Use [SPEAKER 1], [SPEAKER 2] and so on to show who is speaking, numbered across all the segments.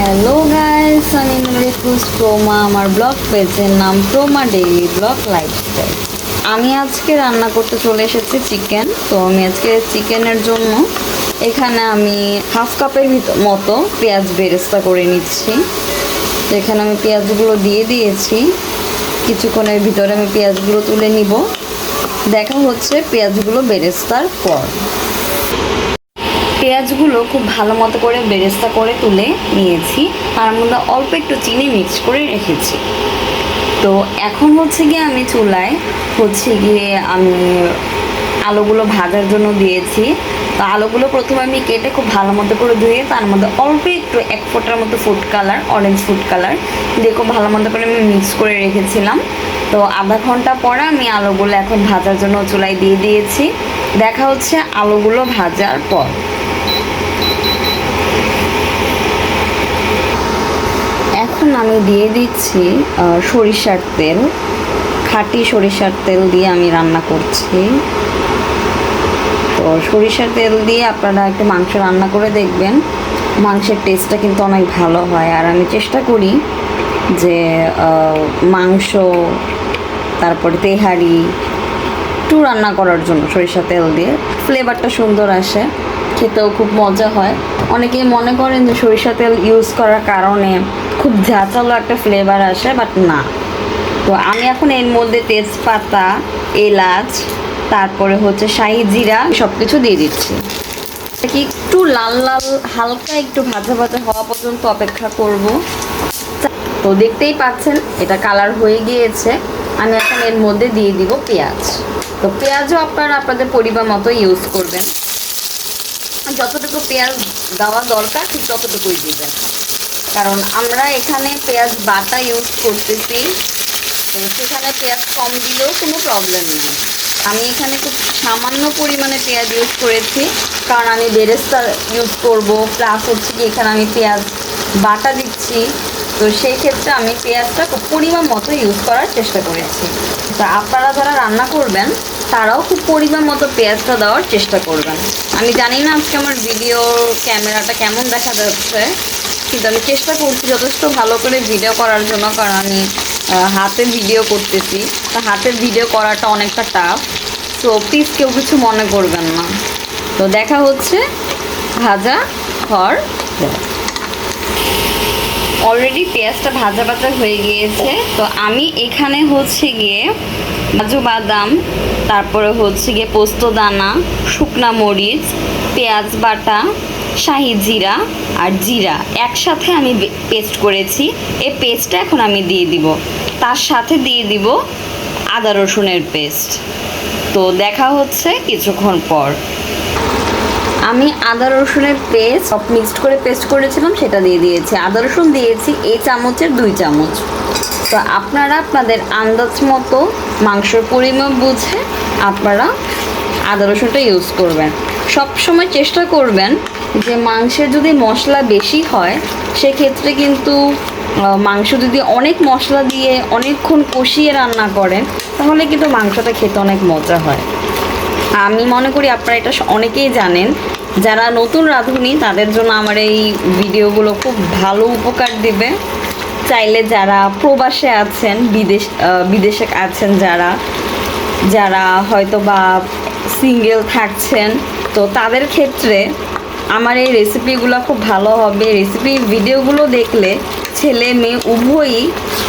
[SPEAKER 1] Hello guys, আমি নুরিকুস প্রোমা। আমার blog পেজের নাম প্রোমা ডেইলি ব্লগ লাইফস্টাইল। আমি আজকে রান্না করতে চলে এসেছি চিকেন। তো আমি আজকে চিকেনের জন্য এখানে আমি হাফ কাপের মতো পেঁয়াজ বেরেস্তা করে নিচ্ছি। তো এখানে আমি পেঁয়াজগুলো দিয়ে দিয়েছি। কিছুক্ষণের ভিতরে আমি পেঁয়াজগুলো তুলে নিব। দেখা হচ্ছে পেঁয়াজগুলো বেরেস্তার পর। পেঁয়াজগুলো খুব ভালো মতো করে বেরেস্তা করে তুলে নিয়েছি। তার মধ্যে অল্প একটু চিনি মিক্স করে রেখেছি। তো এখন হচ্ছে গিয়ে আমি চুলায় আমি আলুগুলো ভাজার জন্য দিয়েছি। তো আলুগুলো প্রথমে আমি কেটে খুব ভালো মতো করে ধুয়ে তার মধ্যে অল্প একটু 1 ফোঁটার মতো food colour, orange food colour দিয়ে খুব ভালো মতো করে আমি মিক্স করে রেখেছিলাম। তো আধা ঘন্টা পরে আমি আলুগুলো এখন ভাজার জন্য চুলায় দিয়ে দিয়েছি। দেখা হচ্ছে আলুগুলো ভাজার পর। এখন আমি দিয়ে দিচ্ছি সরিষার তেল। খাঁটি সরিষার তেল দিয়ে আমি রান্না করছি। তো সরিষার তেল দিয়ে আপনারা একটু মাংস রান্না করে দেখবেন, মাংসের টেস্টটা কিন্তু অনেক ভালো হয়। আর আমি চেষ্টা করি যে মাংস, তারপরে তেহারি একটু রান্না করার জন্য সরিষার তেল দিয়ে ফ্লেভারটা সুন্দর আসে, খেতেও খুব মজা হয়। অনেকেই মনে করেন যে সরিষা তেল ইউজ করার কারণে খুব ঝাঁঝালো একটা ফ্লেভার আসে, বাট না। তো আমি এখন এর মধ্যে তেজপাতা, এলাচ, তারপরে হচ্ছে শাহি জিরা সব কিছু দিয়ে দিচ্ছি। এটাকে একটু লাল লাল হালকা একটু ভাজা ভাজা হওয়া পর্যন্ত অপেক্ষা করব। তো দেখতেই পাচ্ছেন এটা কালার হয়ে গিয়েছে। আমি এখন এর মধ্যে দিয়ে দিব পেঁয়াজ। তো পেঁয়াজও আপনারা আপনাদের পরিমাণ মতো ইউজ করবেন। যতটুকু পেঁয়াজ দেওয়া দরকার ঠিক ততটুকুই দিবেন, কারণ আমরা এখানে পেঁয়াজ বাটা ইউজ করতেছি। তো সেখানে পেঁয়াজ কম দিলেও কোনো প্রবলেম নেই। আমি এখানে খুব সামান্য পরিমাণে পেঁয়াজ ইউজ করেছি, কারণ আমি বেরেস্তা ইউজ করব, প্লাস হচ্ছে কি এখানে আমি পেঁয়াজ বাটা দিচ্ছি। তো সেই ক্ষেত্রে আমি পেঁয়াজটা খুব পরিমাণ মতো ইউজ করার চেষ্টা করেছি। তো আপনারা যারা রান্না করবেন তারাও খুব পরিমাণ মতো পেঁয়াজটা দেওয়ার চেষ্টা করবেন। আমি জানি না আজকে আমার ভিডিও ক্যামেরাটা কেমন দেখা যাচ্ছে, কিন্তু আমি চেষ্টা করছি যথেষ্ট ভালো করে ভিডিও করার জন্য, কারণ আমি হাতে ভিডিও করতেছি। তো হাতের ভিডিও করাটা অনেকটা টাফ। সো প্লিজ কেউ কিছু মনে করবেন না। তো দেখা হচ্ছে ভাজা হওয়ার অলরেডি পেঁয়াজটা ভাজা ভাজা হয়ে গিয়েছে। তো আমি এখানে হচ্ছে গিয়ে কাজু বাদাম, তারপরে হচ্ছে গিয়ে পোস্ত দানা, শুকনা মরিচ, পেঁয়াজ বাটা, শাহি জিরা আর জিরা একসাথে আমি পেস্ট করেছি। এই পেস্টটা এখন আমি দিয়ে দিব। তার সাথে দিয়ে দিব আদা রসুনের পেস্ট। তো দেখা হচ্ছে কিছুক্ষণ পর। আমি আদা রসুনের পেস্ট সব মিক্সড করে পেস্ট করেছিলাম, সেটা দিয়ে দিয়েছি। আদা রসুন দিয়েছি এই চামচের 2 চামচ। তো আপনারা আপনাদের আন্দাজ মতো মাংসের পরিমাণ বুঝে আপনারা আদা রসুনটা ইউজ করবেন। সব সময় চেষ্টা করবেন যে মাংসের যদি মশলা বেশি হয় সেক্ষেত্রে কিন্তু মাংস যদি অনেক মশলা দিয়ে অনেকক্ষণ কষিয়ে রান্না করেন তাহলে কিন্তু মাংসটা খেতে অনেক মজা হয়। আমি মনে করি আপনারা এটা অনেকেই জানেন। যারা নতুন রাঁধুনি তাদের জন্য আমার এই ভিডিওগুলো খুব ভালো উপকার দেবে। চাইলে যারা প্রবাসে আছেন, বিদেশে আছেন, যারা হয়তো বা সিঙ্গেল থাকছেন, তো তাদের ক্ষেত্রে আমার এই রেসিপিগুলো খুব ভালো হবে। রেসিপি ভিডিওগুলো দেখলে ছেলে মেয়ে উভয়ই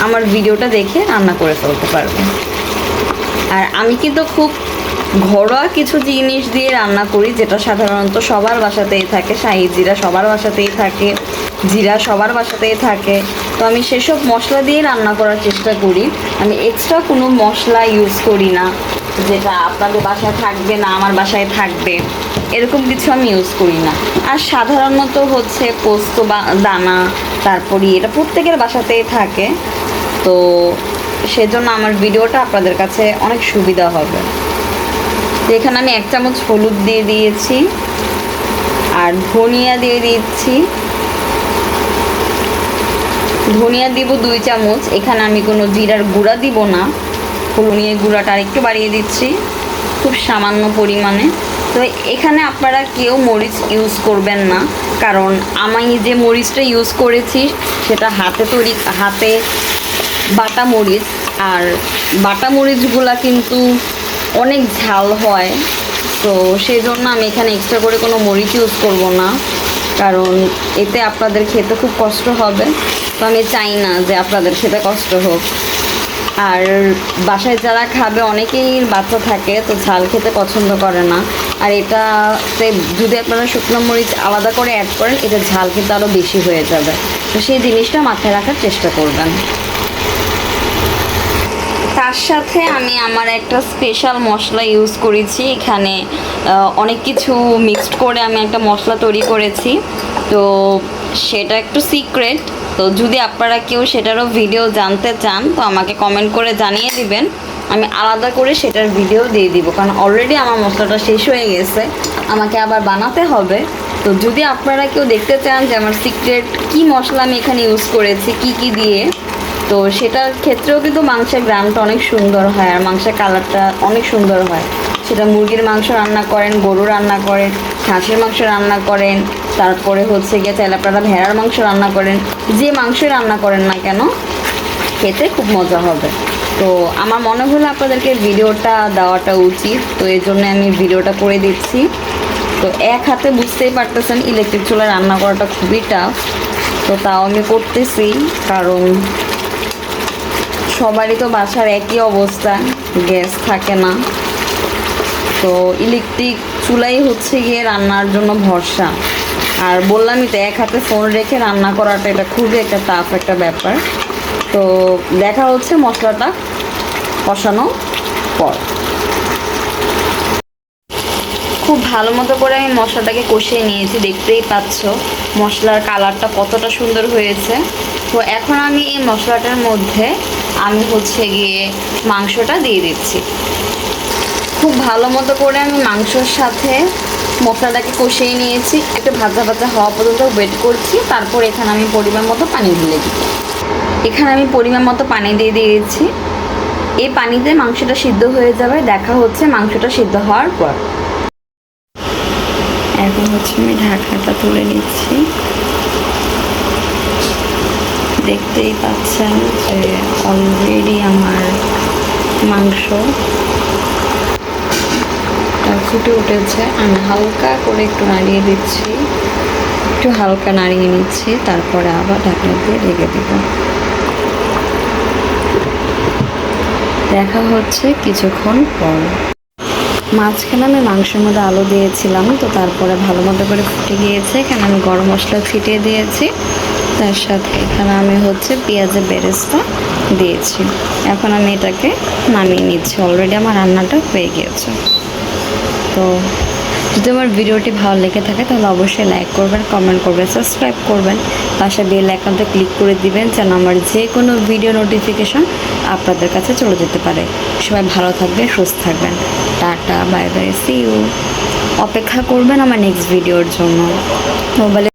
[SPEAKER 1] আমার ভিডিওটা দেখে রান্না করে ফেলতে পারবে। আর আমি কিন্তু খুব ঘরোয়া কিছু জিনিস দিয়ে রান্না করি, যেটা সাধারণত সবার বাসাতেই থাকে। শাহি জিরা সবার বাসাতেই থাকে, জিরা সবার বাসাতেই থাকে। তো আমি সেসব মশলা দিয়ে রান্না করার চেষ্টা করি। আমি এক্সট্রা কোনো মশলা ইউজ করি না, যেটা আপনাদের বাসায় থাকবে না আমার বাসায় থাকবে, এরকম কিছু আমি ইউজ করি না। আর সাধারণত হচ্ছে পোস্ত বা দানা, তারপরে এটা প্রত্যেকের বাসাতেই থাকে। তো সেজন্য আমার ভিডিওটা আপনাদের কাছে অনেক সুবিধা হবে। তো এখানে আমি 1 চামচ হলুদ দিয়ে দিয়েছি, আর ধনিয়া দিয়ে দিচ্ছি। ধনিয়া দিব 2 চামচ। এখানে আমি কোনো জিরার গুঁড়া দিব না, ধনিয়ার গুঁড়াটা আরেকটু বাড়িয়ে দিচ্ছি খুব সামান্য পরিমাণে। তো এখানে আপনারা কেউ মরিচ ইউজ করবেন না, কারণ আমি যে মরিচটা ইউজ করেছি সেটা হাতে বাটা মরিচ, আর বাটা মরিচগুলা কিন্তু অনেক ঝাল হয়। তো সেই জন্য আমি এখানে এক্সট্রা করে কোনো মরিচ ইউজ করব না, কারণ এতে আপনাদের খেতে খুব কষ্ট হবে। তো আমি চাই না যে আপনাদের খেতে কষ্ট হোক। আর বাসায় যারা খাবে অনেকেই বাচ্চা থাকে, তো ঝাল খেতে পছন্দ করে না। আর এটাতে যদি আপনারা শুকনো মরিচ আলাদা করে অ্যাড করেন, এটা ঝাল কিন্তু আরও বেশি হয়ে যাবে। তো সেই জিনিসটা মাথায় রাখার চেষ্টা করবেন। তার সাথে আমি আমার একটা স্পেশাল মশলা ইউজ করেছি। এখানে অনেক কিছু মিক্সড করে আমি একটা মশলা তৈরি করেছি, তো সেটা একটু সিক্রেট। তো যদি আপনারা কেউ সেটারও ভিডিও জানতে চান, তো আমাকে কমেন্ট করে জানিয়ে দিবেন, আমি আলাদা করে সেটার ভিডিও দিয়ে দিব। কারণ অলরেডি আমার মশলাটা শেষ হয়ে গেছে, আমাকে আবার বানাতে হবে। তো যদি আপনারা কেউ দেখতে চান যে আমার সিক্রেট কী মশলা আমি এখানে ইউজ করেছি, কি কি দিয়ে, তো সেটার ক্ষেত্রেও কিন্তু মাংসের গ্রামটা অনেক সুন্দর হয়, আর মাংসের কালারটা অনেক সুন্দর হয়। সেটা মুরগির মাংস রান্না করেন, গরু রান্না করেন, হাঁসের মাংস রান্না করেন, তারপরে হচ্ছে গিয়ে চাইলে আপনারা ভেড়ার মাংস রান্না করেন, যে মাংসই রান্না করেন না কেন খেতে খুব মজা হবে। তো আমার মনে হলো আপনাদেরকে ভিডিওটা দেওয়াটা উচিত, তো এই জন্য আমি ভিডিওটা করে দিচ্ছি। তো এক হাতে বুঝতেই পারতেছেন ইলেকট্রিক চুলায় রান্না করাটা খুবই টাফ, তো তাও আমি করতেছি, কারণ সবারই তো বাসার একই অবস্থা, গ্যাস থাকে না। তো ইলেকট্রিক চুলাই হচ্ছে গিয়ে রান্নার জন্য ভরসা। আর বললামই তো, এক হাতে ফোন রেখে রান্না করাটা এটা খুবই একটা টাফ একটা ব্যাপার। তো দেখা হচ্ছে মশলাটা কষানো পর। খুব ভালো মতো করে আমি মশলাটাকে কষিয়ে নিয়েছি, দেখতেই পাচ্ছ মশলার কালারটা কতটা সুন্দর হয়েছে। তো এখন আমি এই মশলাটার মধ্যে আমি হচ্ছে গিয়ে মাংসটা দিয়ে দিচ্ছি। খুব ভালো মতো করে আমি মাংসর সাথে মশলাটাকে কষিয়ে নিয়েছি, একটু ভাজা ভাজা হওয়া পর্যন্ত ওয়েট করছি। তারপর এখানে আমি পরিমাণ মতো পানি ঢেলে দিই। এখানে আমি পরিমাণ মতো পানি দিয়ে দিয়েছি। এই পানিতে মাংসটা সিদ্ধ হয়ে যাবে। দেখা হচ্ছে মাংসটা সিদ্ধ হওয়ার পর। এখন হচ্ছে আমি ঢাকনাটা তুলে নিচ্ছি। দেখতেই পাচ্ছেন যে অলরেডি আমার মাংস ফুটে উঠেছে। আমি হালকা করে একটু নাড়িয়ে দিচ্ছি, একটু হালকা নাড়িয়ে নিচ্ছি, তারপরে আবার ঢাকনা দিয়ে ঢেকে দেব। দেখা হচ্ছে কিছুক্ষণ পর। মাঝখানে আমি মাংসের মধ্যে আলু দিয়েছিলাম, তো তারপরে ভালো মতো করে ফুটে গিয়েছে। এখানে আমি গরম মশলা ছিটিয়ে দিয়েছি, তার সাথে এখানে আমি হচ্ছে পেঁয়াজের বেরেস্তা দিয়েছি। এখন আমি এটাকে নামিয়ে নিচ্ছি। অলরেডি আমার রান্নাটা হয়ে গিয়েছে। তো যদি আমার ভিডিওটি ভালো লেগে থাকে তাহলে অবশ্যই লাইক করবেন, কমেন্ট করবেন, সাবস্ক্রাইব করবেন, পাশে বেল আইকনটা ক্লিক করে দিবেন যেন আমার যে কোনো ভিডিও নোটিফিকেশন আপনাদের কাছে চলে যেতে পারে। সবাই ভালো থাকবেন, সুস্থ থাকবেন। Tata, bye bye, see you. অপেক্ষা করবেন আমার নেক্সট ভিডিওর জন্য। মোবাইলে